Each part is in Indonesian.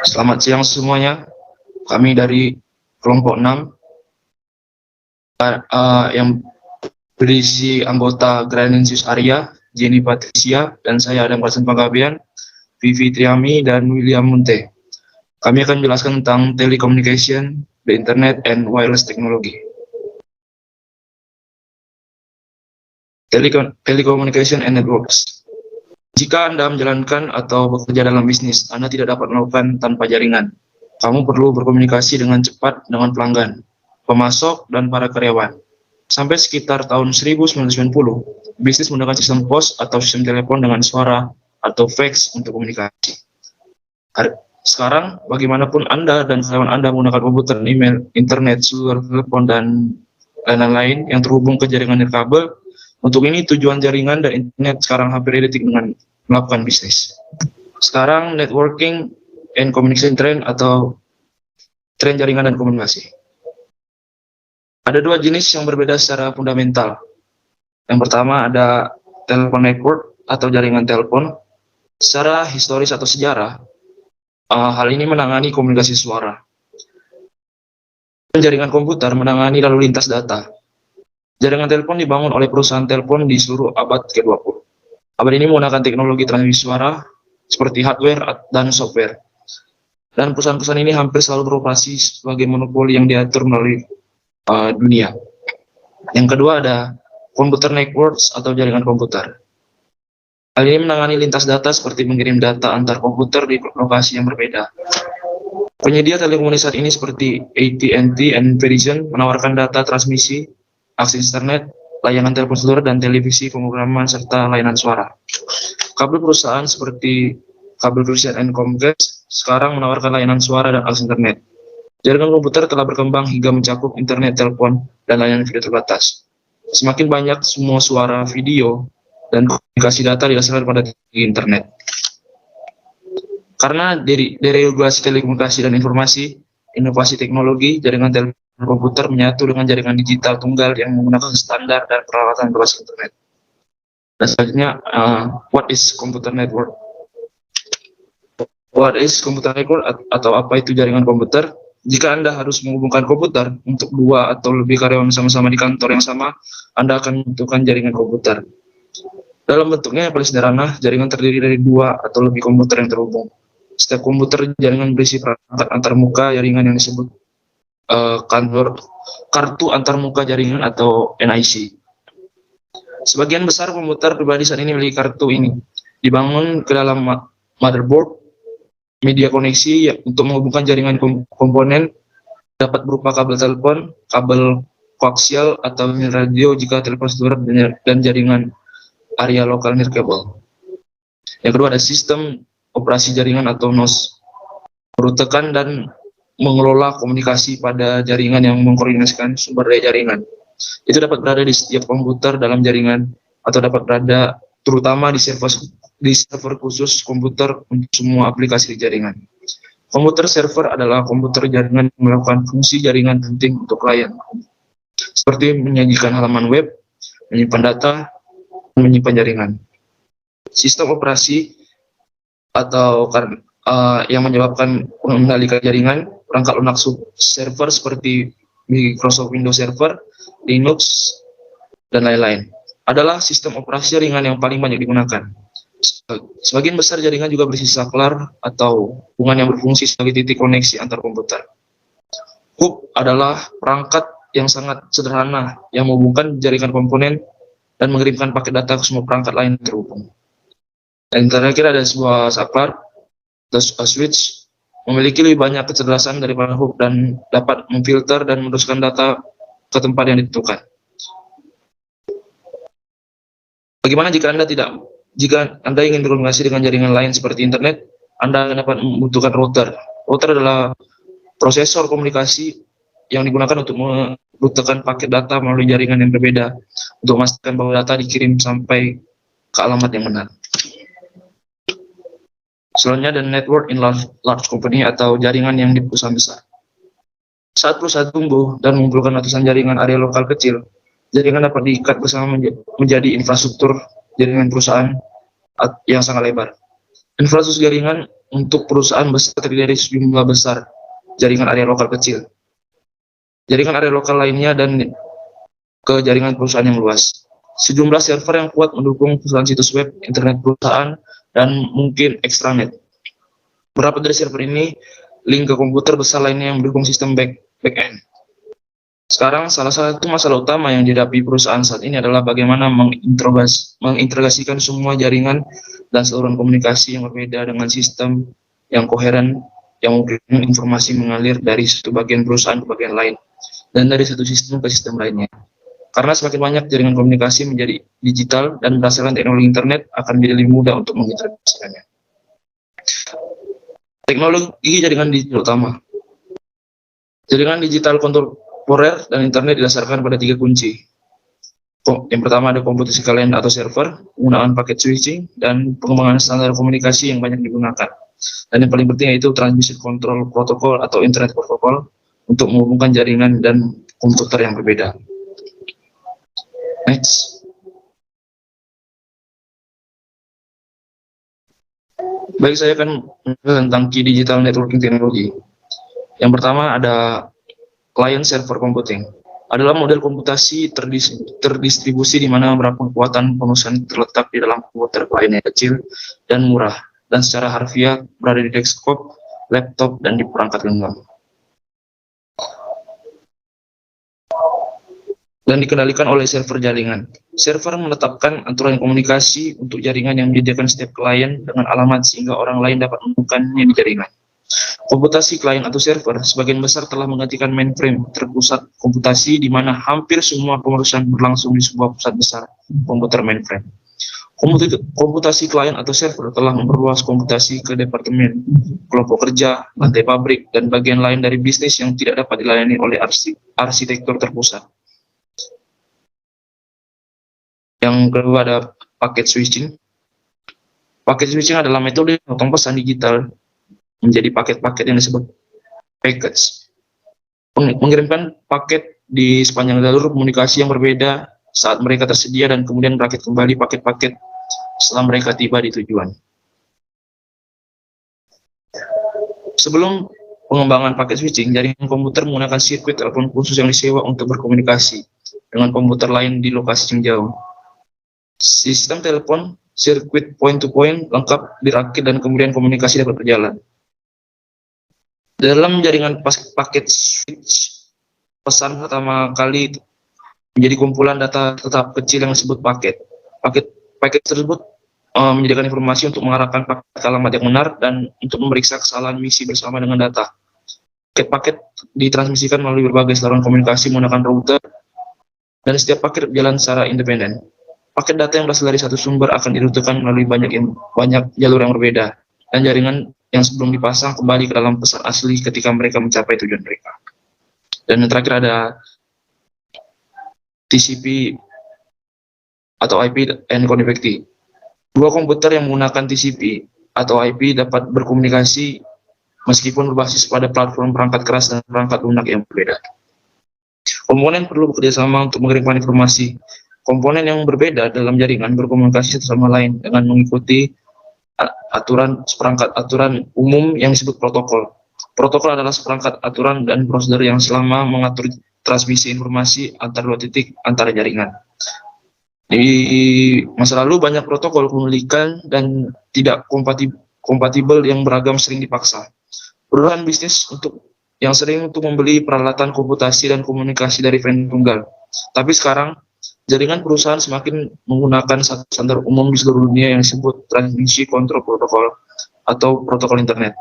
Selamat siang semuanya. Kami dari kelompok 6 yang berisi anggota Granensis Arya, Jenny Patricia, dan saya Adam Kasen Panggabean, Vivi Triami, dan William Munte. Kami akan menjelaskan tentang telecommunication, the internet, and wireless technology. Telecommunication and networks. Jika Anda menjalankan atau bekerja dalam bisnis, Anda tidak dapat melakukan tanpa jaringan. Kamu perlu berkomunikasi dengan cepat dengan pelanggan, pemasok, dan para karyawan. Sampai sekitar tahun 1990, bisnis menggunakan sistem pos atau sistem telepon dengan suara atau fax untuk komunikasi. Sekarang, bagaimanapun Anda dan karyawan Anda menggunakan komputer, email, internet, seluler, telepon, dan lain-lain yang terhubung ke jaringan nirkabel. Untuk ini, tujuan jaringan dan internet sekarang hampir identik dengan melakukan bisnis. Sekarang, networking and communication trend atau tren jaringan dan komunikasi. Ada dua jenis yang berbeda secara fundamental. Yang pertama ada telepon network atau jaringan telepon. Secara historis atau sejarah, hal ini menangani komunikasi suara. Jaringan komputer menangani lalu lintas data. Jaringan telepon dibangun oleh perusahaan telepon di seluruh abad ke-20. Abad ini menggunakan teknologi transmisi suara seperti hardware dan software. Dan perusahaan-perusahaan ini hampir selalu beroperasi sebagai monopoli yang diatur melalui dunia. Yang kedua ada computer networks atau jaringan komputer. Hal ini menangani lintas data seperti mengirim data antar komputer di lokasi yang berbeda. Penyedia telekomunikasi ini seperti AT&T and Verizon menawarkan data transmisi, akses internet, layanan telepon seluler dan televisi pemrograman serta layanan suara. Kabel perusahaan seperti kabel Verizon and Comcast sekarang menawarkan layanan suara dan akses internet. Jaringan komputer telah berkembang hingga mencakup internet, telepon, dan layanan video terbatas. Semakin banyak semua suara, video, dan komunikasi data didasarkan pada internet. Karena deregulasi telekomunikasi dan informasi, inovasi teknologi, jaringan telepon komputer menyatu dengan jaringan digital tunggal yang menggunakan standar dan peralatan berbasis internet. Dan selanjutnya, what is computer network? What is computer network atau apa itu jaringan komputer? Jika Anda harus menghubungkan komputer untuk dua atau lebih karyawan sama-sama di kantor yang sama, Anda akan membutuhkan jaringan komputer. Dalam bentuknya yang paling sederhana, jaringan terdiri dari dua atau lebih komputer yang terhubung. Setiap komputer jaringan berisi perangkat antarmuka jaringan yang disebut kartu antarmuka jaringan atau NIC. Sebagian besar komputer pribadi saat ini memiliki kartu ini. Dibangun ke dalam motherboard, media koneksi untuk menghubungkan jaringan komponen dapat berupa kabel telepon, kabel koaksial atau radio jika telepon seluler dan jaringan area lokal nirkabel. Yang kedua ada sistem operasi jaringan atau NOS, merutekan dan mengelola komunikasi pada jaringan yang mengkoordinasikan sumber daya jaringan. Itu dapat berada di setiap komputer dalam jaringan atau dapat berada terutama di server khusus komputer untuk semua aplikasi di jaringan. Komputer server adalah komputer jaringan yang melakukan fungsi jaringan penting untuk klien, seperti menyajikan halaman web, menyimpan data, dan menyimpan jaringan. Sistem operasi atau yang menyebabkan mengendalikan jaringan, perangkat lunak server seperti Microsoft Windows Server, Linux, dan lain-lain, adalah sistem operasi jaringan yang paling banyak digunakan. Sebagian besar jaringan juga berisi saklar atau hubungan yang berfungsi sebagai titik koneksi antar komputer. Hub adalah perangkat yang sangat sederhana yang menghubungkan jaringan komponen dan mengirimkan paket data ke semua perangkat lain yang terhubung. Dan terakhir ada sebuah saklar, switch, memiliki lebih banyak kecerdasan daripada hub dan dapat memfilter dan meneruskan data ke tempat yang ditentukan. Bagaimana jika Anda ingin berkomunikasi dengan jaringan lain seperti internet, Anda dapat membutuhkan router. Router adalah prosesor komunikasi yang digunakan untuk merutekan paket data melalui jaringan yang berbeda untuk memastikan bahwa data dikirim sampai ke alamat yang benar. Selanjutnya ada network in large company atau jaringan yang di perusahaan besar. Saat perusahaan tumbuh dan mengumpulkan ratusan jaringan area lokal kecil, jaringan dapat diikat bersama menjadi infrastruktur jaringan perusahaan yang sangat lebar. Infrastruktur jaringan untuk perusahaan besar terdiri dari sejumlah besar jaringan area lokal kecil, jaringan area lokal lainnya, dan ke jaringan perusahaan yang luas. Sejumlah server yang kuat mendukung perusahaan situs web, internet perusahaan, dan mungkin extranet. Beberapa dari server ini link ke komputer besar lainnya yang mendukung sistem back-end. Sekarang, salah satu masalah utama yang dihadapi perusahaan saat ini adalah bagaimana mengintegrasikan semua jaringan dan saluran komunikasi yang berbeda dengan sistem yang koheren, yang mungkin informasi mengalir dari satu bagian perusahaan ke bagian lain, dan dari satu sistem ke sistem lainnya. Karena semakin banyak jaringan komunikasi menjadi digital dan berdasarkan teknologi internet, akan menjadi lebih mudah untuk mengintegrasikannya. Teknologi jaringan digital utama. Jaringan digital kontemporer dan internet didasarkan pada 3 kunci. Yang pertama ada komputasi klien atau server, penggunaan paket switching, dan pengembangan standar komunikasi yang banyak digunakan. Dan yang paling penting yaitu transmission control protocol atau internet protocol untuk menghubungkan jaringan dan komputer yang berbeda. Next. Baik, saya akan tentang key digital networking technology. Yang pertama ada client server computing. Adalah model komputasi terdistribusi di mana beberapa kekuatan pengurusan terletak di dalam komputer klien yang kecil dan murah, dan secara harfiah berada di desktop, laptop, dan di perangkat genggam. Dan dikendalikan oleh server jaringan. Server menetapkan aturan komunikasi untuk jaringan yang menyediakan setiap klien dengan alamat sehingga orang lain dapat menemukannya di jaringan. Komputasi klien atau server sebagian besar telah menggantikan mainframe terpusat komputasi di mana hampir semua pengurusan berlangsung di sebuah pusat besar komputer mainframe. Komputasi klien atau server telah memperluas komputasi ke departemen, kelompok kerja, lantai pabrik, dan bagian lain dari bisnis yang tidak dapat dilayani oleh arsitektur terpusat. Yang kedua ada paket switching. Paket switching adalah metode memotong pesan digital menjadi paket-paket yang disebut packets. Mengirimkan paket di sepanjang jalur komunikasi yang berbeda saat mereka tersedia dan kemudian merakit kembali paket-paket setelah mereka tiba di tujuan. Sebelum pengembangan paket switching, jaringan komputer menggunakan sirkuit telepon khusus yang disewa untuk berkomunikasi dengan komputer lain di lokasi yang jauh. Sistem telepon sirkuit point-to-point lengkap dirakit dan kemudian komunikasi dapat berjalan. Dalam jaringan paket switch, pesan pertama kali menjadi kumpulan data tetap kecil yang disebut paket. Paket tersebut menyediakan informasi untuk mengarahkan paket ke alamat yang benar dan untuk memeriksa kesalahan misi bersama dengan data. Paket ditransmisikan melalui berbagai saluran komunikasi menggunakan router, dan setiap paket berjalan secara independen. Paket data yang berasal dari satu sumber akan dirutekan melalui banyak jalur yang berbeda, dan jaringan yang sebelum dipasang kembali ke dalam pesan asli ketika mereka mencapai tujuan mereka. Dan yang terakhir ada TCP atau IP and connectivity. Dua komputer yang menggunakan TCP atau IP dapat berkomunikasi meskipun berbasis pada platform perangkat keras dan perangkat lunak yang berbeda. Komponen perlu bekerjasama untuk mengirimkan informasi. Komponen yang berbeda dalam jaringan berkomunikasi satu sama lain dengan mengikuti seperangkat aturan umum yang disebut protokol. Protokol adalah seperangkat aturan dan prosedur yang selama mengatur transmisi informasi antar dua titik antara jaringan. Di masa lalu banyak protokol kepemilikan dan tidak kompatibel yang beragam sering dipaksa. Perusahaan bisnis yang sering untuk membeli peralatan komputasi dan komunikasi dari vendor tunggal. Tapi sekarang jaringan perusahaan semakin menggunakan satu standar umum di seluruh dunia yang disebut Transmission Control Protocol atau protokol internet.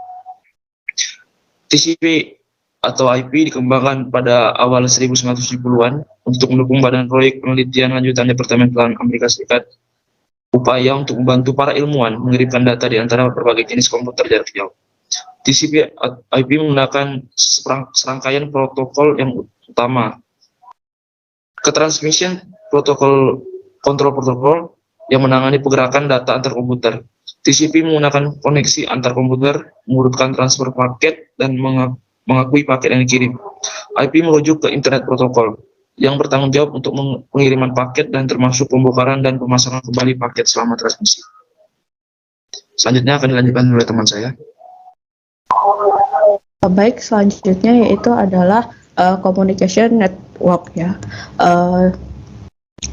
TCP atau IP dikembangkan pada awal 1970-an untuk mendukung Badan Proyek Penelitian Lanjutan Departemen Plan Amerika Serikat, upaya untuk membantu para ilmuwan mengirimkan data di antara berbagai jenis komputer jarak jauh. TCP IP menggunakan serangkaian protokol yang utama. Transmission control protocol yang menangani pergerakan data antar komputer. TCP menggunakan koneksi antar komputer, mengurutkan transfer paket, dan mengakui paket yang dikirim. IP merujuk ke internet protokol yang bertanggung jawab untuk pengiriman paket dan termasuk pembongkaran dan pemasangan kembali paket selama transmisi. Selanjutnya akan dilanjutkan oleh teman saya. Baik, selanjutnya yaitu adalah communication network ya.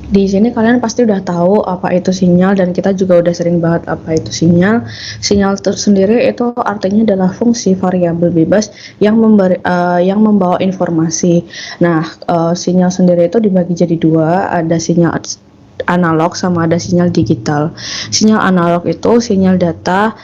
Di sini kalian pasti udah tahu apa itu sinyal dan kita juga udah sering banget apa itu sinyal. Sinyal tersendiri itu artinya adalah fungsi variabel bebas yang membawa informasi. Nah, sinyal sendiri itu dibagi jadi dua, ada sinyal analog sama ada sinyal digital. Sinyal analog itu sinyal data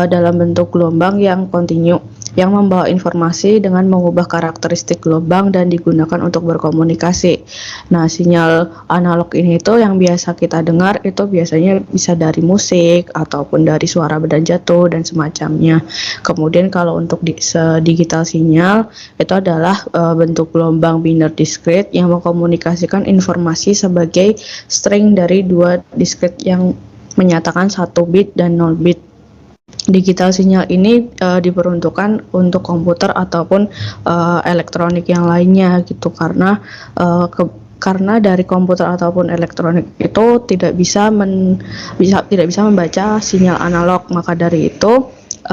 dalam bentuk gelombang yang kontinu yang membawa informasi dengan mengubah karakteristik gelombang dan digunakan untuk berkomunikasi. Nah, sinyal analog ini itu yang biasa kita dengar itu biasanya bisa dari musik ataupun dari suara benda jatuh dan semacamnya. Kemudian kalau untuk digital sinyal itu adalah bentuk gelombang biner discrete yang mengkomunikasikan informasi sebagai string dari dua discrete yang menyatakan 1 bit dan 0 bit. Digital sinyal ini diperuntukkan untuk komputer ataupun elektronik yang lainnya gitu, karena dari komputer ataupun elektronik itu tidak bisa membaca sinyal analog. Maka dari itu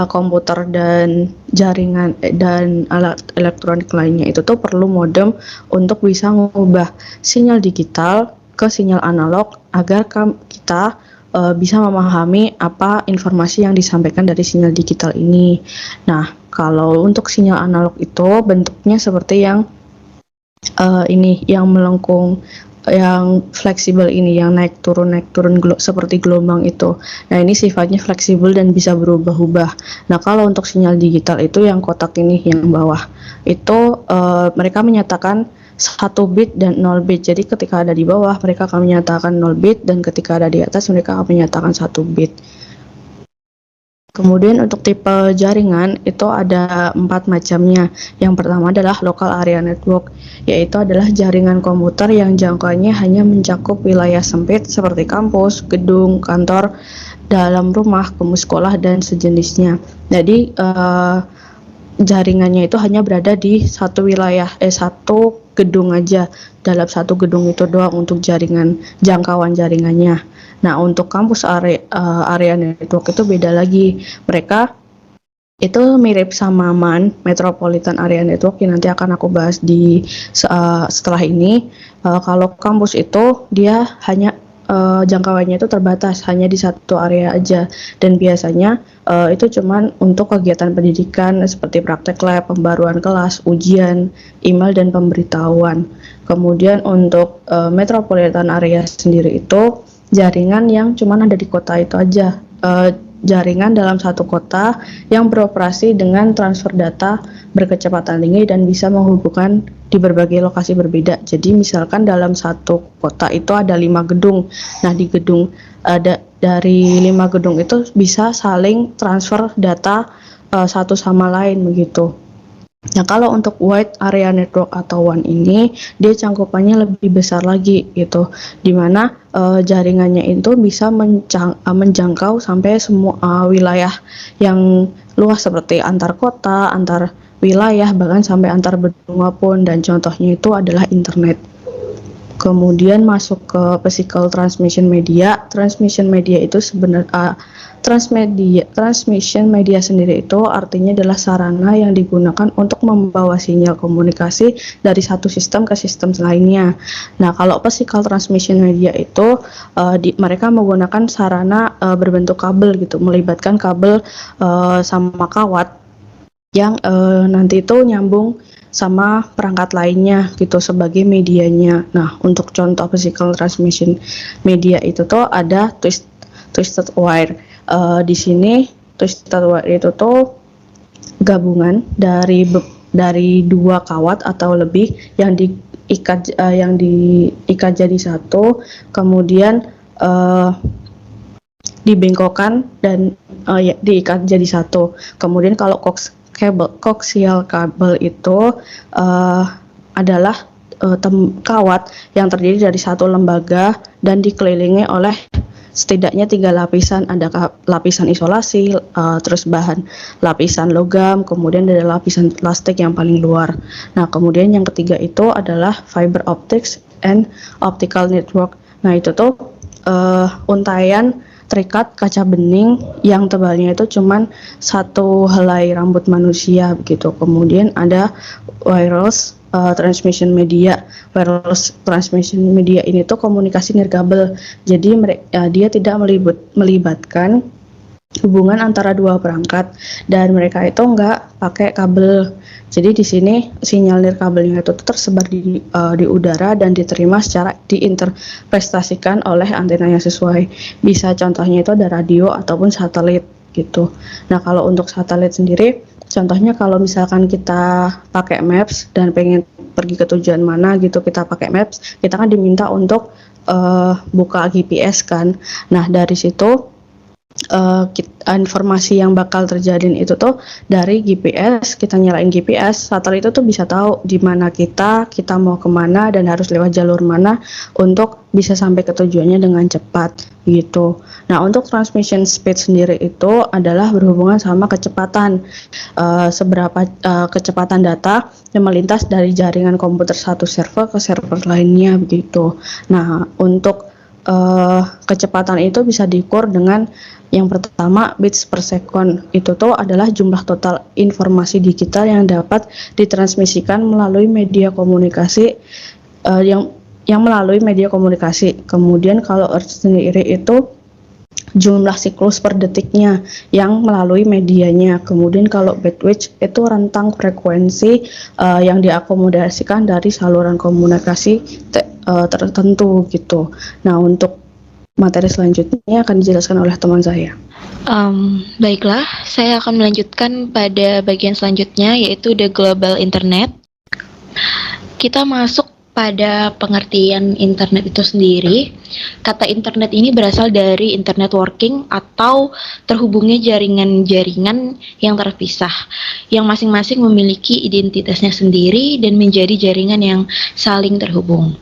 komputer dan jaringan dan alat elektronik lainnya itu tuh perlu modem untuk bisa mengubah sinyal digital ke sinyal analog agar kita bisa memahami apa informasi yang disampaikan dari sinyal digital ini. Nah, kalau untuk sinyal analog itu bentuknya seperti yang ini, yang melengkung, yang fleksibel ini, yang naik turun seperti gelombang itu. Nah, ini sifatnya fleksibel dan bisa berubah-ubah. Nah, kalau untuk sinyal digital itu yang kotak ini, yang bawah, itu mereka menyatakan 1 bit dan 0 bit. Jadi ketika ada di bawah mereka akan menyatakan 0 bit dan ketika ada di atas mereka akan menyatakan 1 bit. Kemudian untuk tipe jaringan itu ada 4 macamnya. Yang pertama adalah local area network, yaitu adalah jaringan komputer yang jangkauannya hanya mencakup wilayah sempit seperti kampus, gedung, kantor, dalam rumah, sekolah dan sejenisnya. Jadi jaringannya itu hanya berada di satu wilayah, satu gedung aja, dalam satu gedung itu doang untuk jangkauan jaringannya. Nah, untuk kampus area network itu beda lagi. Mereka itu mirip sama MAN, Metropolitan Area Network, yang nanti akan aku bahas setelah ini. Kalau kampus itu dia hanya jangkauannya itu terbatas, hanya di satu area aja, dan biasanya itu cuman untuk kegiatan pendidikan seperti praktek lab, pembaruan kelas, ujian, email, dan pemberitahuan. Kemudian untuk metropolitan area sendiri itu jaringan yang cuman ada di kota itu aja, jaringan dalam satu kota yang beroperasi dengan transfer data berkecepatan tinggi dan bisa menghubungkan di berbagai lokasi berbeda. Jadi misalkan dalam satu kota itu ada 5 gedung. Nah, di gedung dari 5 gedung itu bisa saling transfer data satu sama lain begitu. Nah, kalau untuk wide area network atau WAN ini, dia cangkupannya lebih besar lagi gitu, dimana jaringannya itu bisa menjangkau sampai semua wilayah yang luas seperti antar kota, antar wilayah, bahkan sampai antar benua pun, dan contohnya itu adalah internet. Kemudian masuk ke physical transmission media. Transmission media itu sebenarnya transmission media sendiri itu artinya adalah sarana yang digunakan untuk membawa sinyal komunikasi dari satu sistem ke sistem lainnya. Nah, kalau physical transmission media itu mereka menggunakan sarana berbentuk kabel gitu, melibatkan kabel sama kawat yang nanti itu nyambung sama perangkat lainnya gitu sebagai medianya. Nah, untuk contoh physical transmission media itu tuh ada twisted wire. Di sini twisted wire itu tuh gabungan dari 2 kawat atau lebih yang diikat jadi satu, kemudian dibengkokkan dan diikat jadi satu. Kemudian kalau coaxial kabel itu adalah kawat yang terdiri dari satu lembaga dan dikelilingi oleh setidaknya 3 lapisan. Ada lapisan isolasi, terus lapisan logam, kemudian ada lapisan plastik yang paling luar. Nah, kemudian yang ketiga itu adalah fiber optics and optical network. Nah, itu tuh untayan terikat kaca bening yang tebalnya itu cuman 1 helai rambut manusia begitu. Kemudian ada wireless transmission media. Wireless transmission media ini tuh komunikasi nirkabel. Jadi dia tidak melibatkan hubungan antara dua perangkat dan mereka itu nggak pakai kabel. Jadi di sini sinyal nirkabelnya itu tersebar di udara dan diterima secara diinterpretasikan oleh antena yang sesuai. Bisa contohnya itu ada radio ataupun satelit gitu. Nah, kalau untuk satelit sendiri, contohnya kalau misalkan kita pakai Maps dan pengen pergi ke tujuan mana gitu, kita pakai Maps, kita kan diminta untuk buka GPS kan. Nah, dari situ informasi yang bakal terjadi itu tuh dari GPS. Kita nyalain GPS, satelit itu tuh bisa tahu di mana kita mau kemana dan harus lewat jalur mana untuk bisa sampai ke tujuannya dengan cepat gitu. Nah, untuk transmission speed sendiri itu adalah berhubungan sama kecepatan, seberapa kecepatan data yang melintas dari jaringan komputer satu server ke server lainnya begitu. Nah, untuk kecepatan itu bisa diukur dengan yang pertama bits per second. Itu tuh adalah jumlah total informasi digital yang dapat ditransmisikan melalui media komunikasi yang melalui media komunikasi. Kemudian kalau Earth sendiri itu jumlah siklus per detiknya yang melalui medianya. Kemudian kalau bandwidth itu rentang frekuensi yang diakomodasikan dari saluran komunikasi tertentu gitu. Nah, untuk materi selanjutnya akan dijelaskan oleh teman saya. Baiklah, saya akan melanjutkan pada bagian selanjutnya, yaitu the global internet. Kita masuk pada pengertian internet itu sendiri. Kata internet ini berasal dari internet working atau terhubungnya jaringan-jaringan yang terpisah, yang masing-masing memiliki identitasnya sendiri dan menjadi jaringan yang saling terhubung.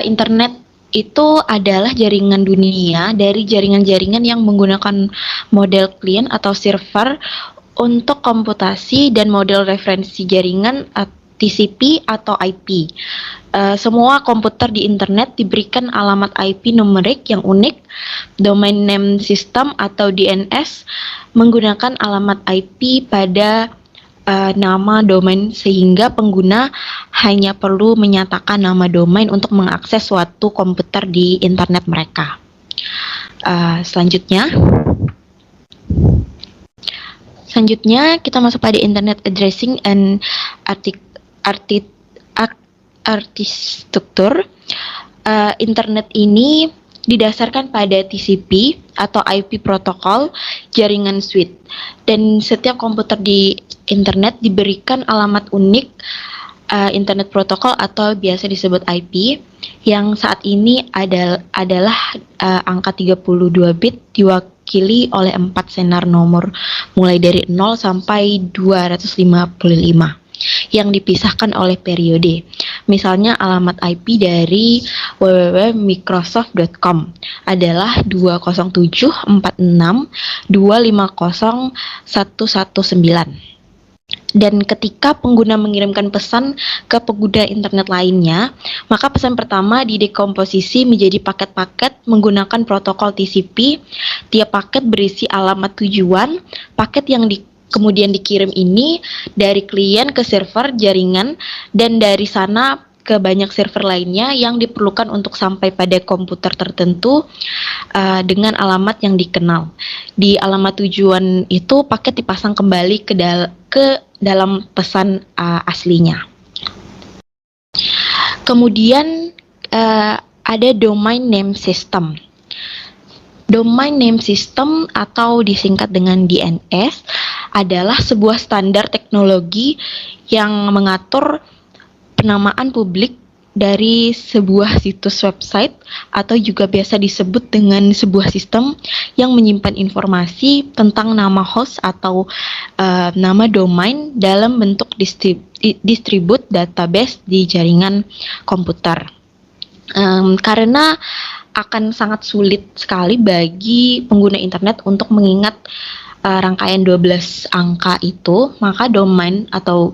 Internet itu adalah jaringan dunia dari jaringan-jaringan yang menggunakan model klien atau server untuk komputasi dan model referensi jaringan TCP atau IP. Semua komputer di internet diberikan alamat IP numerik yang unik. Domain Name System atau DNS menggunakan alamat IP pada nama domain sehingga pengguna hanya perlu menyatakan nama domain untuk mengakses suatu komputer di internet mereka. Selanjutnya kita masuk pada Internet Addressing and Architecture. Internet ini didasarkan pada TCP atau IP protokol jaringan switch, dan setiap komputer di internet diberikan alamat unik internet protokol atau biasa disebut IP yang saat ini adalah angka 32 bit diwakili oleh 4 senar nomor mulai dari 0 sampai 255 yang dipisahkan oleh periode. Misalnya alamat IP dari www.microsoft.com adalah 20746250119. Dan ketika pengguna mengirimkan pesan ke pengguna internet lainnya, maka pesan pertama didekomposisi menjadi paket-paket menggunakan protokol TCP. Tiap paket berisi alamat tujuan. Paket yang kemudian dikirim ini dari klien ke server jaringan dan dari sana ke banyak server lainnya yang diperlukan untuk sampai pada komputer tertentu dengan alamat yang dikenal. Di alamat tujuan itu paket dipasang kembali ke dalam pesan aslinya. Kemudian ada domain name system. Domain name system atau disingkat dengan DNS adalah sebuah standar teknologi yang mengatur penamaan publik dari sebuah situs website atau juga biasa disebut dengan sebuah sistem yang menyimpan informasi tentang nama host atau nama domain dalam bentuk distribute database di jaringan komputer. Karena akan sangat sulit sekali bagi pengguna internet untuk mengingat rangkaian 12 angka itu, maka domain atau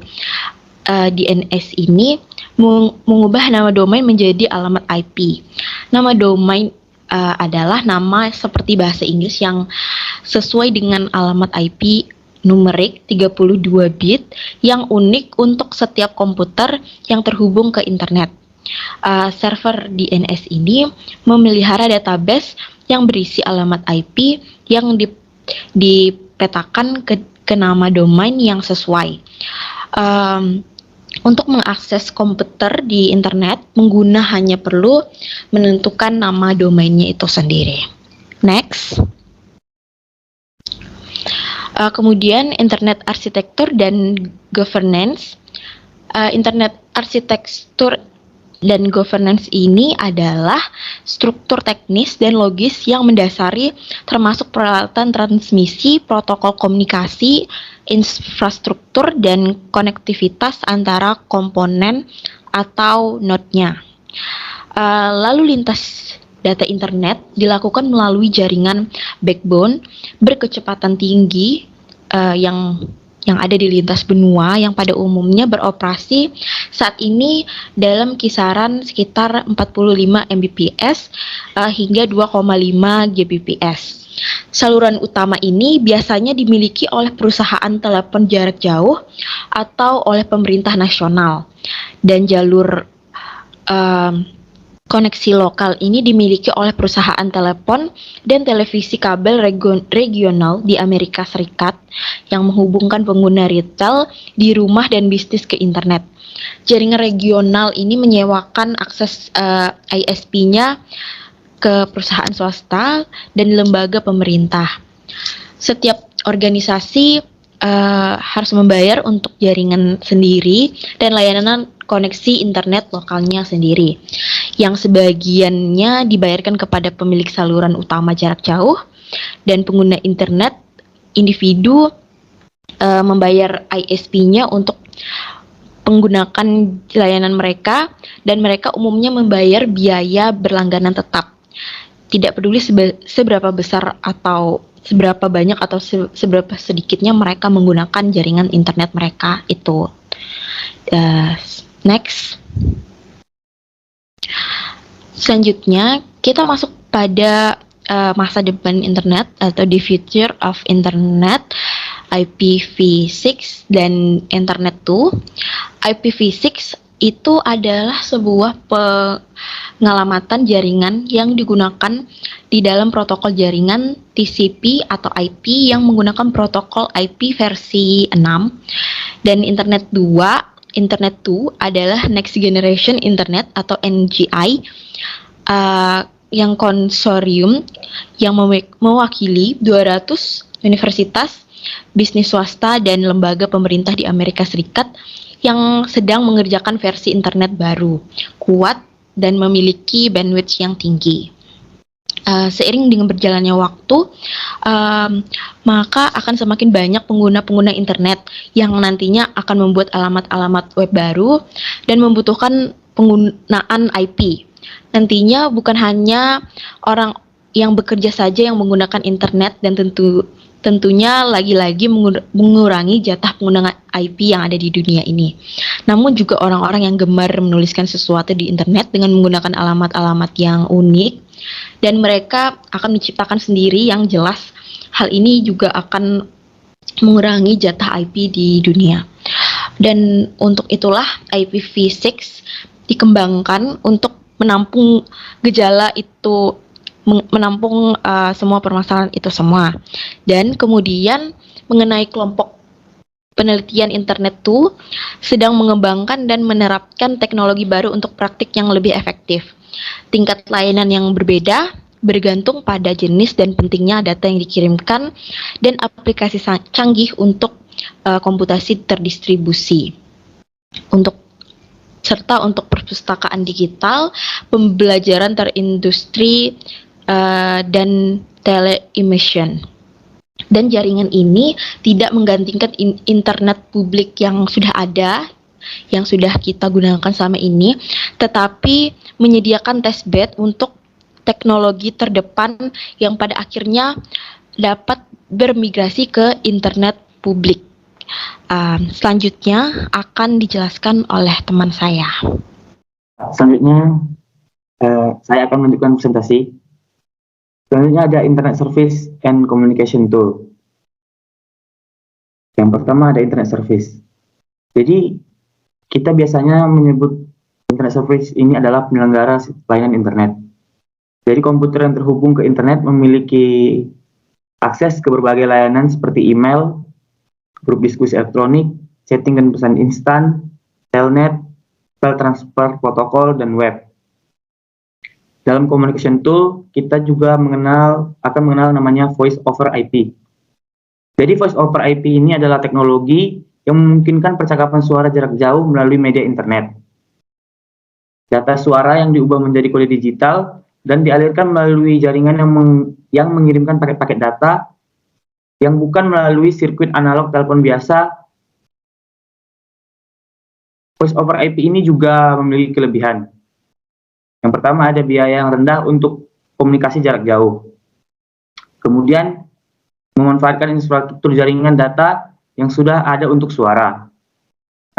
DNS ini mengubah nama domain menjadi alamat IP. Nama domain adalah nama seperti bahasa Inggris yang sesuai dengan alamat IP numerik 32 bit yang unik untuk setiap komputer yang terhubung ke internet. Server DNS ini memelihara database yang berisi alamat IP yang dipetakan ke nama domain yang sesuai. Untuk mengakses komputer di internet, pengguna hanya perlu menentukan nama domainnya itu sendiri. Next. Kemudian Internet Arsitektur dan Governance. Internet Arsitektur dan Governance ini adalah struktur teknis dan logis yang mendasari termasuk peralatan transmisi, protokol komunikasi, infrastruktur, dan konektivitas antara komponen atau node-nya. Lalu lintas data internet dilakukan melalui jaringan backbone berkecepatan tinggi yang ada di lintas benua yang pada umumnya beroperasi saat ini dalam kisaran sekitar 45 Mbps hingga 2,5 Gbps. Saluran utama ini biasanya dimiliki oleh perusahaan telepon jarak jauh atau oleh pemerintah nasional, dan jalur koneksi lokal ini dimiliki oleh perusahaan telepon dan televisi kabel regional di Amerika Serikat yang menghubungkan pengguna retail di rumah dan bisnis ke internet. Jaringan regional ini menyewakan akses ISP-nya ke perusahaan swasta dan lembaga pemerintah. Setiap organisasi harus membayar untuk jaringan sendiri dan layanan koneksi internet lokalnya sendiri, yang sebagiannya dibayarkan kepada pemilik saluran utama jarak jauh, dan pengguna internet individu membayar ISP-nya untuk menggunakan layanan mereka, dan mereka umumnya membayar biaya berlangganan tetap. Tidak peduli seberapa besar atau seberapa banyak atau seberapa sedikitnya mereka menggunakan jaringan internet mereka itu. Next. Selanjutnya kita masuk pada masa depan internet atau the future of internet, IPv6 dan Internet 2. IPv6 itu adalah sebuah pengalamatan jaringan yang digunakan di dalam protokol jaringan TCP atau IP yang menggunakan protokol IP versi 6, dan Internet 2 adalah Next Generation Internet atau NGI yang konsorium yang mewakili 200 universitas, bisnis swasta, dan lembaga pemerintah di Amerika Serikat yang sedang mengerjakan versi internet baru, kuat, dan memiliki bandwidth yang tinggi. Seiring dengan berjalannya waktu, maka akan semakin banyak pengguna-pengguna internet yang nantinya akan membuat alamat-alamat web baru dan membutuhkan penggunaan IP. Nantinya bukan hanya orang yang bekerja saja yang menggunakan internet, dan tentunya lagi-lagi mengurangi jatah penggunaan IP yang ada di dunia ini. Namun juga orang-orang yang gemar menuliskan sesuatu di internet dengan menggunakan alamat-alamat yang unik, dan mereka akan menciptakan sendiri yang jelas. Hal ini juga akan mengurangi jatah IP di dunia. Dan untuk itulah IPv6 dikembangkan untuk menampung gejala itu, menampung semua permasalahan itu semua. Dan kemudian mengenai kelompok penelitian internet itu sedang mengembangkan dan menerapkan teknologi baru untuk praktik yang lebih efektif. Tingkat layanan yang berbeda bergantung pada jenis dan pentingnya data yang dikirimkan dan aplikasi canggih untuk komputasi terdistribusi. Serta untuk perpustakaan digital, pembelajaran terindustri, dan teleimmersion. Dan jaringan ini tidak menggantikan internet publik yang sudah ada, yang sudah kita gunakan selama ini, tetapi menyediakan testbed untuk teknologi terdepan yang pada akhirnya dapat bermigrasi ke internet publik. Selanjutnya akan dijelaskan oleh teman saya. Selanjutnya saya akan menunjukkan presentasi. Selanjutnya ada Internet Service and Communication Tool. Yang pertama ada Internet Service. Jadi kita biasanya menyebut Internet Service ini adalah penyelenggara layanan internet. Jadi komputer yang terhubung ke internet memiliki akses ke berbagai layanan seperti email, grup diskusi elektronik, chatting dan pesan instan, telnet, file transfer protokol, dan web. Dalam communication tool, kita juga akan mengenal namanya Voice over IP. Jadi Voice over IP ini adalah teknologi yang memungkinkan percakapan suara jarak jauh melalui media internet. Data suara yang diubah menjadi kode digital dan dialirkan melalui jaringan yang mengirimkan paket-paket data yang bukan melalui sirkuit analog telepon biasa. Voice over IP ini juga memiliki kelebihan. Yang pertama ada biaya yang rendah untuk komunikasi jarak jauh. Kemudian memanfaatkan infrastruktur jaringan data yang sudah ada untuk suara.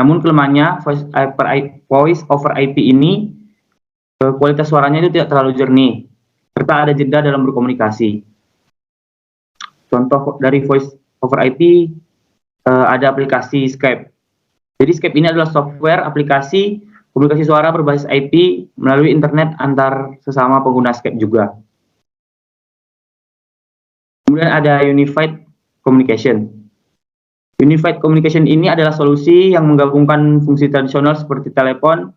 Namun kelemahannya Voice over IP ini kualitas suaranya itu tidak terlalu jernih, serta ada jeda dalam berkomunikasi. Contoh dari Voice over IP ada aplikasi Skype. Jadi Skype ini adalah software aplikasi komunikasi suara berbasis IP melalui internet antar sesama pengguna Skype juga. Kemudian ada Unified Communication. Unified Communication ini adalah solusi yang menggabungkan fungsi tradisional seperti telepon,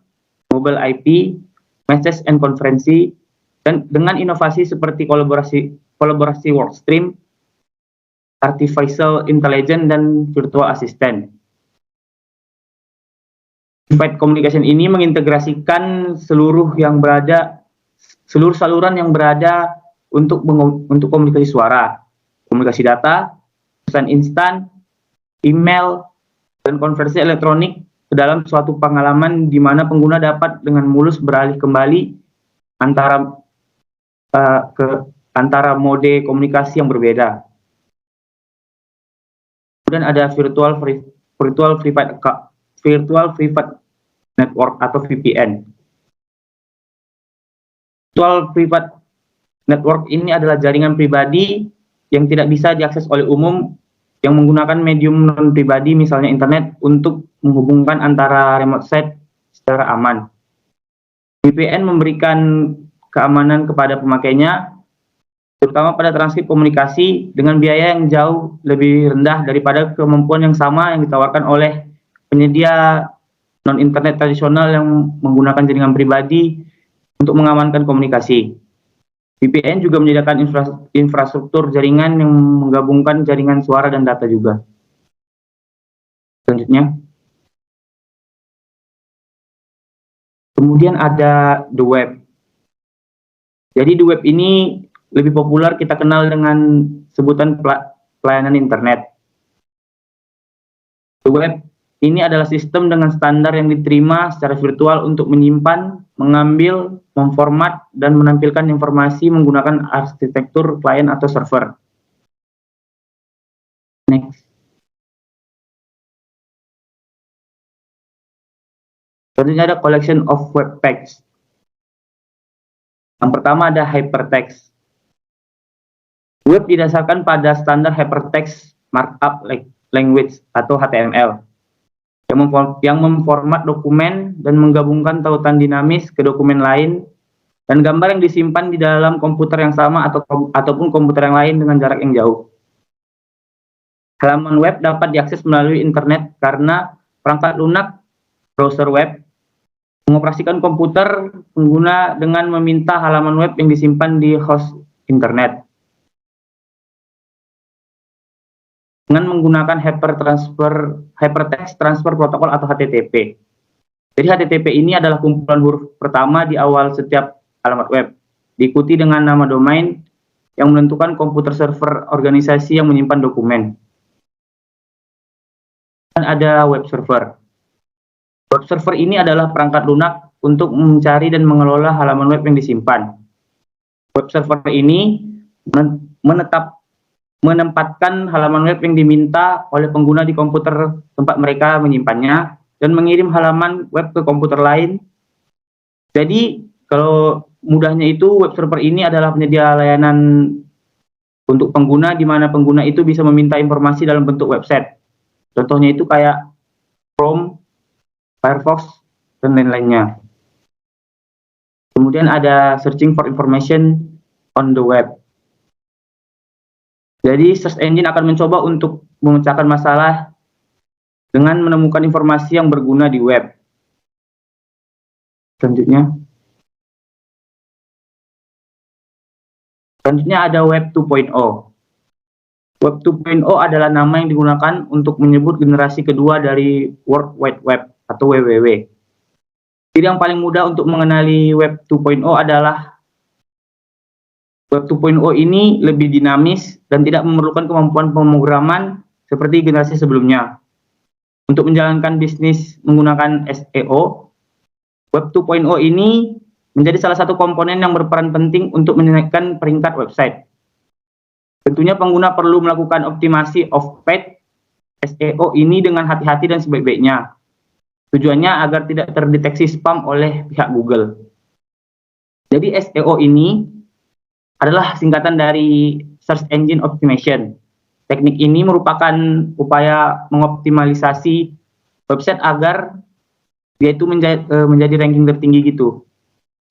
mobile IP, message and konferensi, dan dengan inovasi seperti kolaborasi workstream, artificial intelligence, dan virtual assistant. Unified Communication ini mengintegrasikan seluruh saluran yang berada untuk komunikasi suara, komunikasi data, pesan instan, email, dan konversi elektronik ke dalam suatu pengalaman di mana pengguna dapat dengan mulus beralih kembali antara mode komunikasi yang berbeda. Kemudian ada Virtual Private Network atau VPN. Virtual Private Network ini adalah jaringan pribadi yang tidak bisa diakses oleh umum yang menggunakan medium non-pribadi, misalnya internet, untuk menghubungkan antara remote site secara aman. VPN memberikan keamanan kepada pemakainya, terutama pada transkrip komunikasi, dengan biaya yang jauh lebih rendah daripada kemampuan yang sama yang ditawarkan oleh penyedia non-internet tradisional yang menggunakan jaringan pribadi untuk mengamankan komunikasi. VPN juga menyediakan infrastruktur jaringan yang menggabungkan jaringan suara dan data juga. Selanjutnya. Kemudian ada the web. Jadi the web ini lebih populer kita kenal dengan sebutan pelayanan internet. The web ini adalah sistem dengan standar yang diterima secara virtual untuk menyimpan, mengambil, memformat, dan menampilkan informasi menggunakan arsitektur klien atau server. Next. Selanjutnya ada collection of web pages. Yang pertama ada hypertext. Web didasarkan pada standar hypertext markup language atau HTML. Yang memformat dokumen dan menggabungkan tautan dinamis ke dokumen lain, dan gambar yang disimpan di dalam komputer yang sama ataupun komputer yang lain dengan jarak yang jauh. Halaman web dapat diakses melalui internet karena perangkat lunak browser web mengoperasikan komputer pengguna dengan meminta halaman web yang disimpan di host internet dengan menggunakan hypertext transfer protokol atau HTTP. Jadi HTTP ini adalah kumpulan huruf pertama di awal setiap alamat web, diikuti dengan nama domain yang menentukan komputer server organisasi yang menyimpan dokumen. Dan ada web server. Web server ini adalah perangkat lunak untuk mencari dan mengelola halaman web yang disimpan. Web server ini menempatkan halaman web yang diminta oleh pengguna di komputer tempat mereka menyimpannya dan mengirim halaman web ke komputer lain. Jadi kalau mudahnya itu web server ini adalah penyedia layanan untuk pengguna di mana pengguna itu bisa meminta informasi dalam bentuk website. Contohnya itu kayak Chrome, Firefox, dan lain-lainnya. Kemudian ada searching for information on the web. Jadi search engine akan mencoba untuk memecahkan masalah dengan menemukan informasi yang berguna di web. Selanjutnya ada Web 2.0. Web 2.0 adalah nama yang digunakan untuk menyebut generasi kedua dari World Wide Web atau WWW. Jadi yang paling mudah untuk mengenali Web 2.0 adalah Web 2.0 ini lebih dinamis dan tidak memerlukan kemampuan pemrograman seperti generasi sebelumnya. Untuk menjalankan bisnis menggunakan SEO, Web 2.0 ini menjadi salah satu komponen yang berperan penting untuk menaikkan peringkat website. Tentunya pengguna perlu melakukan optimasi off-page SEO ini dengan hati-hati dan sebaik-baiknya. Tujuannya agar tidak terdeteksi spam oleh pihak Google. Jadi SEO ini adalah singkatan dari Search Engine Optimization. Teknik ini merupakan upaya mengoptimalisasi website agar dia itu menjadi ranking tertinggi gitu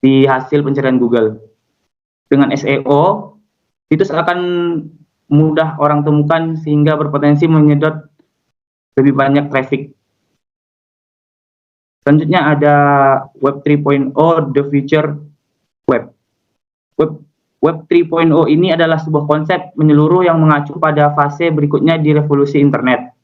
di hasil pencarian Google. Dengan SEO, situs akan mudah orang temukan sehingga berpotensi menyedot lebih banyak traffic. Selanjutnya ada Web 3.0, The Future Web. Web 3.0 ini adalah sebuah konsep menyeluruh yang mengacu pada fase berikutnya di revolusi internet.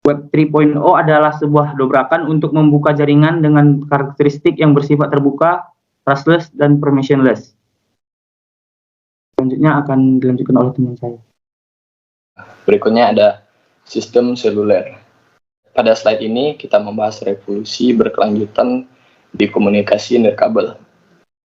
Web 3.0 adalah sebuah dobrakan untuk membuka jaringan dengan karakteristik yang bersifat terbuka, trustless, dan permissionless. Selanjutnya akan dilanjutkan oleh teman saya. Berikutnya ada sistem seluler. Pada slide ini kita membahas revolusi berkelanjutan di komunikasi nirkabel.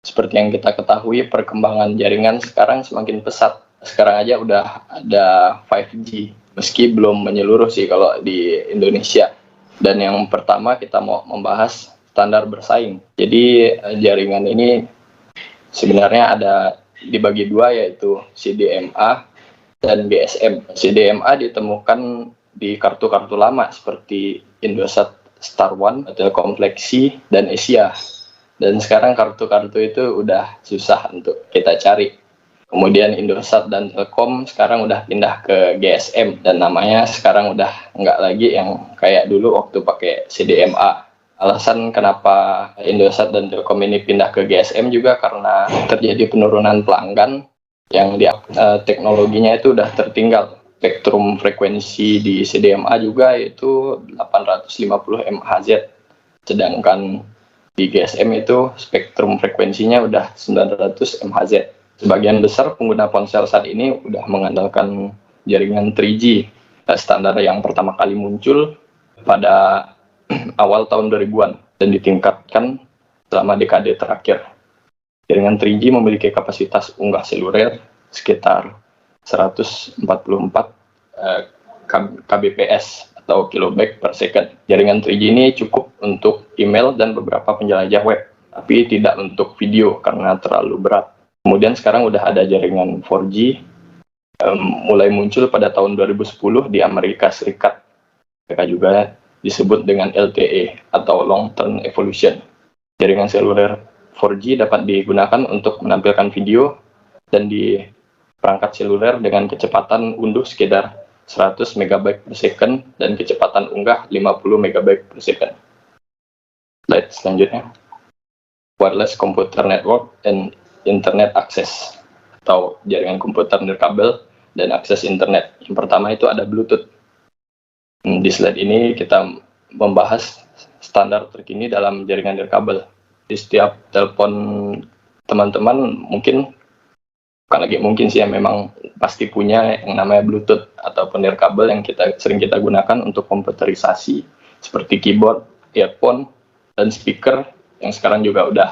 Seperti yang kita ketahui, perkembangan jaringan sekarang semakin pesat. Sekarang aja udah ada 5G. Meski belum menyeluruh sih kalau di Indonesia. Dan yang pertama kita mau membahas standar bersaing. Jadi jaringan ini sebenarnya ada dibagi dua, yaitu CDMA dan GSM. CDMA ditemukan di kartu-kartu lama seperti Indosat, Star One, Telkomfleksi, dan Asia. Dan sekarang kartu-kartu itu udah susah untuk kita cari. Kemudian Indosat dan Telkom sekarang udah pindah ke GSM dan namanya sekarang udah nggak lagi yang kayak dulu waktu pakai CDMA. Alasan kenapa Indosat dan Telkom ini pindah ke GSM juga karena terjadi penurunan pelanggan yang teknologinya itu udah tertinggal. Spektrum frekuensi di CDMA juga itu 850 MHz, sedangkan di GSM itu spektrum frekuensinya udah 900 MHz. Sebagian besar pengguna ponsel saat ini udah mengandalkan jaringan 3G, standar yang pertama kali muncul pada awal tahun 2000-an dan ditingkatkan selama dekade terakhir. Jaringan 3G memiliki kapasitas unggah seluler sekitar 144 kbps atau kilobyte per second. Jaringan 3G ini cukup untuk email dan beberapa penjelajah web, tapi tidak untuk video karena terlalu berat. Kemudian sekarang udah ada jaringan 4G, mulai muncul pada tahun 2010 di Amerika Serikat. Mereka juga disebut dengan LTE atau Long Term Evolution. Jaringan seluler 4G dapat digunakan untuk menampilkan video dan di perangkat seluler dengan kecepatan unduh sekitar 100 MB per second dan kecepatan unggah 50 MB per second. Slide selanjutnya. Wireless Computer Network and Internet Access atau jaringan komputer nirkabel dan akses internet. Yang pertama itu ada Bluetooth. Di slide ini kita membahas standar terkini dalam jaringan nirkabel. Di setiap telepon teman-teman mungkin, bukan lagi mungkin sih, yang memang pasti punya yang namanya Bluetooth ataupun nirkabel yang sering kita gunakan untuk komputerisasi seperti keyboard, earphone, dan speaker yang sekarang juga udah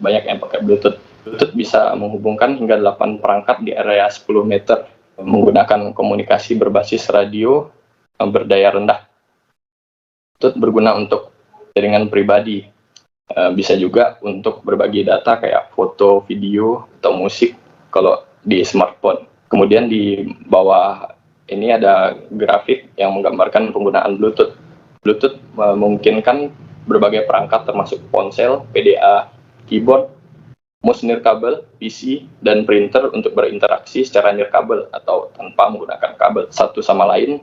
banyak yang pakai Bluetooth. Bluetooth bisa menghubungkan hingga 8 perangkat di area 10 meter menggunakan komunikasi berbasis radio yang berdaya rendah. Bluetooth berguna untuk jaringan pribadi, Bisa juga untuk berbagi data kayak foto, video, atau musik kalau di smartphone. Kemudian di bawah ini ada grafik yang menggambarkan penggunaan Bluetooth. Bluetooth memungkinkan berbagai perangkat termasuk ponsel, PDA, keyboard, mouse nirkabel, PC, dan printer untuk berinteraksi secara nirkabel atau tanpa menggunakan kabel satu sama lain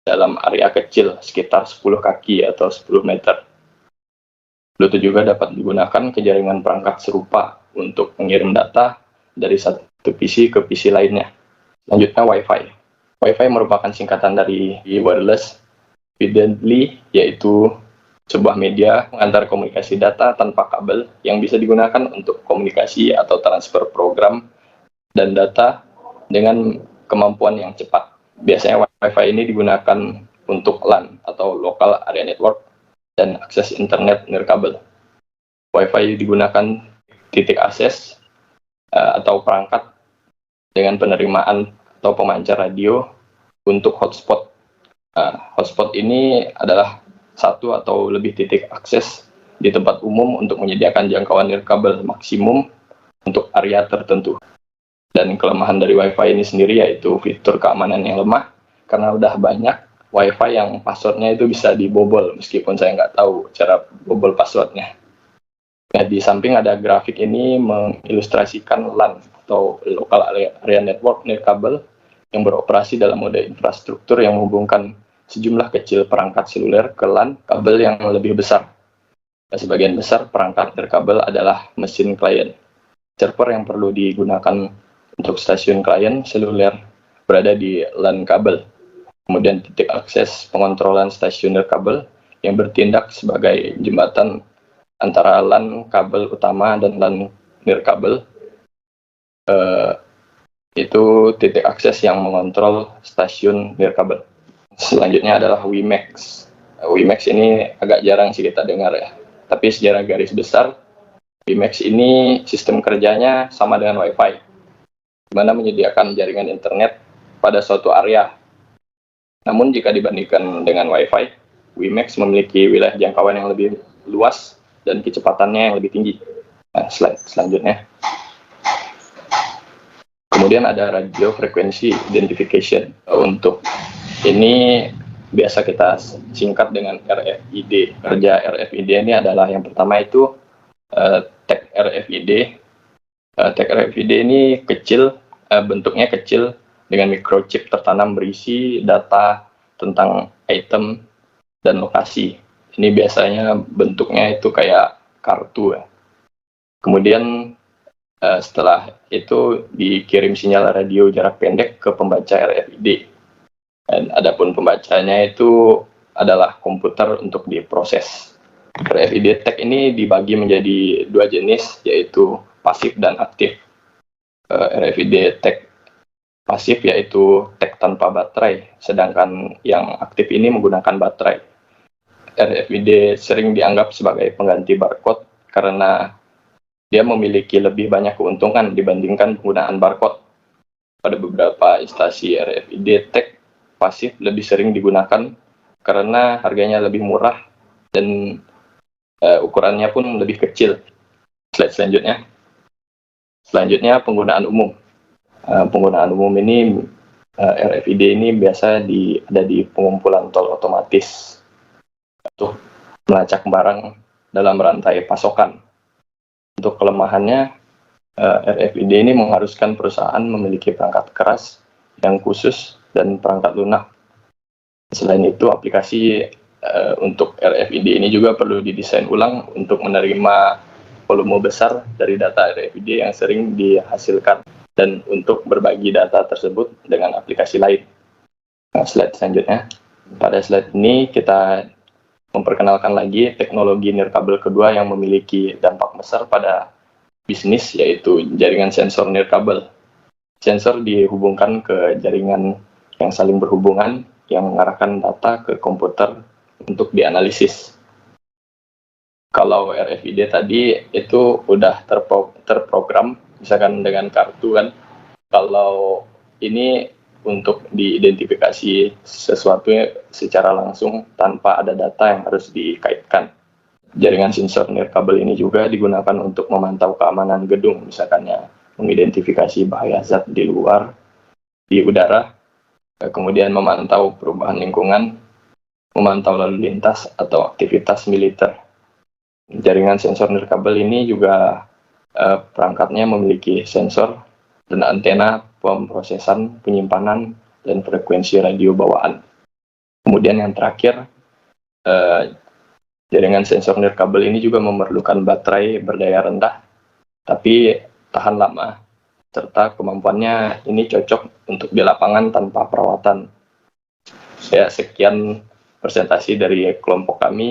dalam area kecil sekitar 10 kaki atau 10 meter. Bluetooth juga dapat digunakan ke jaringan perangkat serupa untuk mengirim data dari satu PC ke PC lainnya. Selanjutnya Wi-Fi. Wi-Fi merupakan singkatan dari wireless evidently, yaitu sebuah media mengantar komunikasi data tanpa kabel yang bisa digunakan untuk komunikasi atau transfer program dan data dengan kemampuan yang cepat. Biasanya Wi-Fi ini digunakan untuk LAN atau Local Area Network dan akses internet nirkabel. Wi-Fi digunakan titik akses atau perangkat dengan penerimaan atau pemancar radio untuk hotspot. Hotspot ini adalah satu atau lebih titik akses di tempat umum untuk menyediakan jangkauan nirkabel maksimum untuk area tertentu. Dan kelemahan dari Wi-Fi ini sendiri yaitu fitur keamanan yang lemah, karena udah banyak Wi-Fi yang passwordnya itu bisa dibobol, meskipun saya nggak tahu cara bobol passwordnya. Nah, di samping ada grafik ini mengilustrasikan LAN atau Local Area Network nirkabel yang beroperasi dalam mode infrastruktur yang menghubungkan sejumlah kecil perangkat seluler ke LAN kabel yang lebih besar. Dan sebagian besar perangkat nirkabel adalah mesin klien. Server yang perlu digunakan untuk stasiun klien seluler berada di LAN kabel. Kemudian titik akses pengontrolan stasiun nirkabel yang bertindak sebagai jembatan antara LAN kabel utama dan LAN nirkabel. Itu titik akses yang mengontrol stasiun nirkabel. Selanjutnya adalah WiMAX. WiMAX ini agak jarang sih kita dengar ya. Tapi secara garis besar, WiMAX ini sistem kerjanya sama dengan Wi-Fi, di mana menyediakan jaringan internet pada suatu area. Namun jika dibandingkan dengan Wi-Fi, WiMAX memiliki wilayah jangkauan yang lebih luas dan kecepatannya yang lebih tinggi. Nah, slide selanjutnya. Kemudian ada radio frequency identification. Untuk ini biasa kita singkat dengan RFID. Kerja RFID ini adalah yang pertama itu tag RFID. Tag RFID ini kecil, bentuknya kecil dengan microchip tertanam berisi data tentang item dan lokasi. Ini biasanya bentuknya itu kayak kartu ya. Kemudian setelah itu dikirim sinyal radio jarak pendek ke pembaca RFID. Dan adapun pembacanya itu adalah komputer untuk diproses. RFID tag ini dibagi menjadi dua jenis, yaitu pasif dan aktif. RFID tag pasif yaitu tag tanpa baterai, sedangkan yang aktif ini menggunakan baterai. RFID sering dianggap sebagai pengganti barcode karena dia memiliki lebih banyak keuntungan dibandingkan penggunaan barcode. Pada beberapa instansi RFID tag pasif lebih sering digunakan karena harganya lebih murah dan ukurannya pun lebih kecil. Slide selanjutnya. Selanjutnya penggunaan umum. Penggunaan umum ini RFID ini biasa ada di pengumpulan tol otomatis untuk melacak barang dalam rantai pasokan. Untuk kelemahannya, RFID ini mengharuskan perusahaan memiliki perangkat keras yang khusus dan perangkat lunak. Selain itu, aplikasi untuk RFID ini juga perlu didesain ulang untuk menerima volume besar dari data RFID yang sering dihasilkan dan untuk berbagi data tersebut dengan aplikasi lain. Nah, slide selanjutnya. Pada slide ini kita memperkenalkan lagi teknologi nirkabel kedua yang memiliki dampak besar pada bisnis, yaitu jaringan sensor nirkabel. Sensor dihubungkan ke jaringan yang saling berhubungan yang mengarahkan data ke komputer untuk dianalisis. Kalau RFID tadi itu udah terprogram, misalkan dengan kartu kan. Kalau ini untuk diidentifikasi sesuatu secara langsung tanpa ada data yang harus dikaitkan. Jaringan sensor nirkabel ini juga digunakan untuk memantau keamanan gedung, misalkan ya mengidentifikasi bahaya zat di luar, di udara, kemudian memantau perubahan lingkungan, memantau lalu lintas atau aktivitas militer. Jaringan sensor nirkabel ini juga perangkatnya memiliki sensor dan antena pemrosesan, penyimpanan, dan frekuensi radio bawaan. Kemudian yang terakhir, jaringan sensor nirkabel ini juga memerlukan baterai berdaya rendah, tapi tahan lama, serta kemampuannya ini cocok untuk di lapangan tanpa perawatan. Ya, sekian presentasi dari kelompok kami.